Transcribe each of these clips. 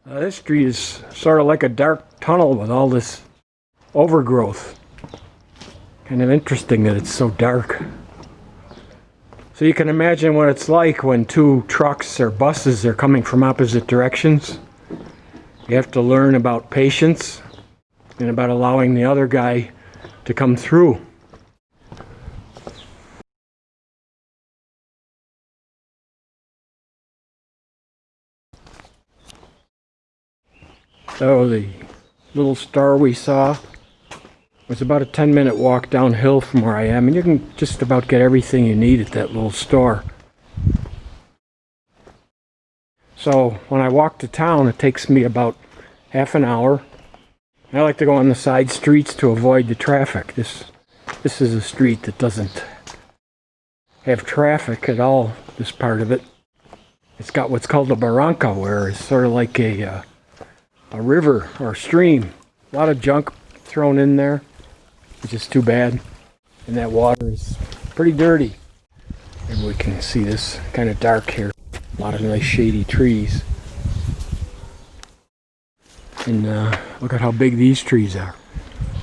This street is sort of like a dark tunnel with all this overgrowth. Kind of interesting that it's so dark. So you can imagine what it's like when two trucks or buses are coming from opposite directions. You have to learn about patience and about allowing the other guy to come through. So the little store we saw was about a 10-minute walk downhill from where I am, and you can just about get everything you need at that little store. So when I walk to town, it takes me about half an hour. I like to go on the side streets to avoid the traffic. This is a street that doesn't have traffic at all, this part of it. It's got what's called a barranca, where it's sort of like a river or stream. A lot of junk thrown in there, which is too bad. And that water is pretty dirty. Maybe we can see this kind of dark here. A lot of nice shady trees. And look at how big these trees are.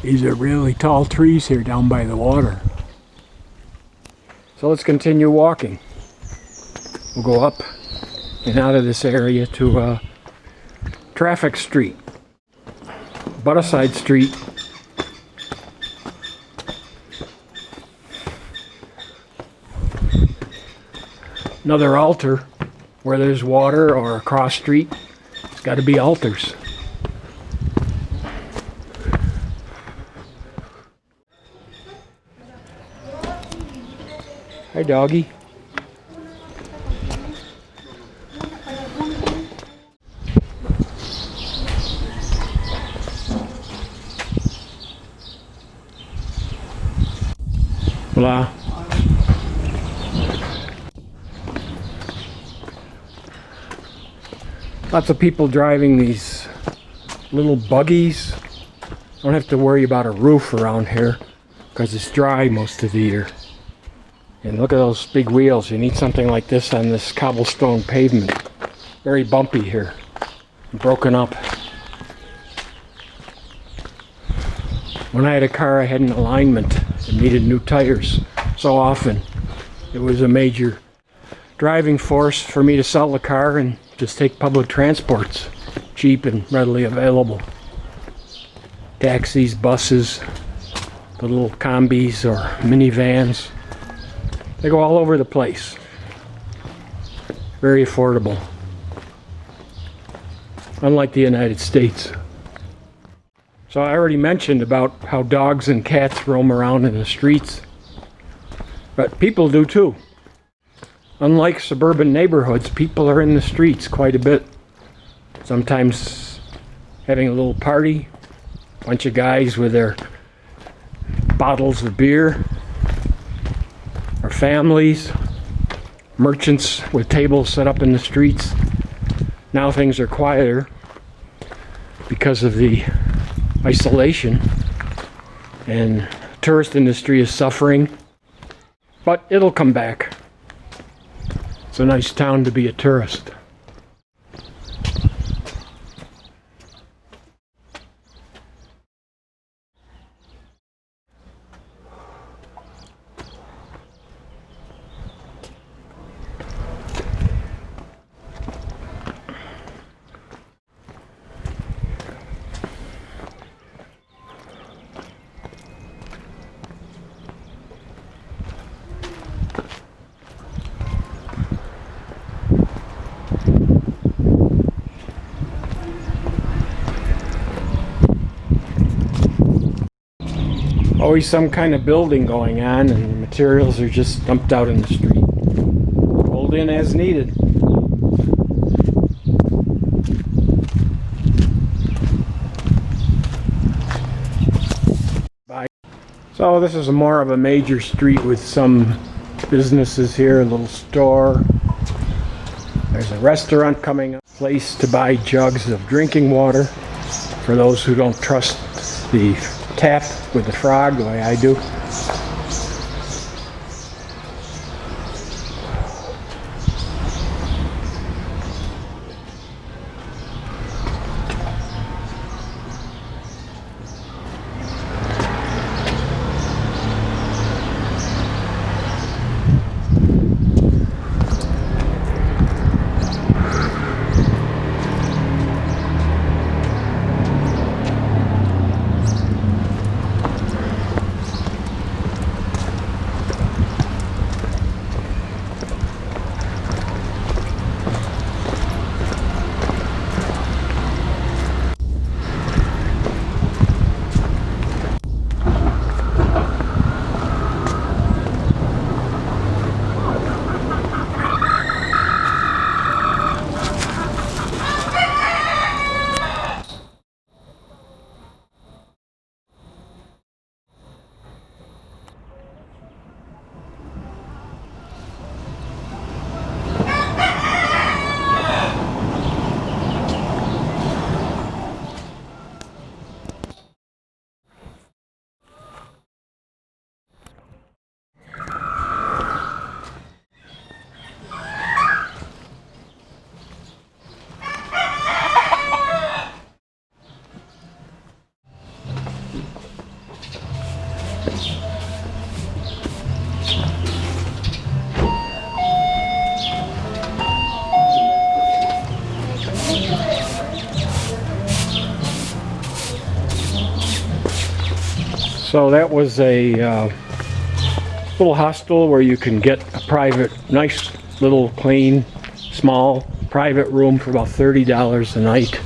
These are really tall trees here down by the water. So let's continue walking. We'll go up and out of this area to Traffic Street. But a side street. Another altar where there's water or a cross street. It's got to be altars. Hi, doggy. Hola. Lots of people driving these little buggies. Don't have to worry about a roof around here because it's dry most of the year. And look at those big wheels. You need something like this on this cobblestone pavement. Very bumpy here. Broken up. When I had a car, I had an alignment that needed new tires. So often, it was a major driving force for me to sell the car and just take public transports. Cheap and readily available. Taxis, buses, the little combis or minivans. They go all over the place. Very affordable. Unlike the United States. So I already mentioned about how dogs and cats roam around in the streets. But people do too. Unlike suburban neighborhoods, people are in the streets quite a bit. Sometimes having a little party. A bunch of guys with their bottles of beer. Or families. Merchants with tables set up in the streets. Now things are quieter because of the isolation, and the tourist industry is suffering, but it'll come back. It's a nice town to be a tourist. Always some kind of building going on, and the materials are just dumped out in the street. Rolled in as needed. Bye. So this is more of a major street with some businesses here, a little store. There's a restaurant coming up, a place to buy jugs of drinking water for those who don't trust the tap with the frog the way I do. So that was a little hostel where you can get a private, nice little clean, small private room for about $30 a night.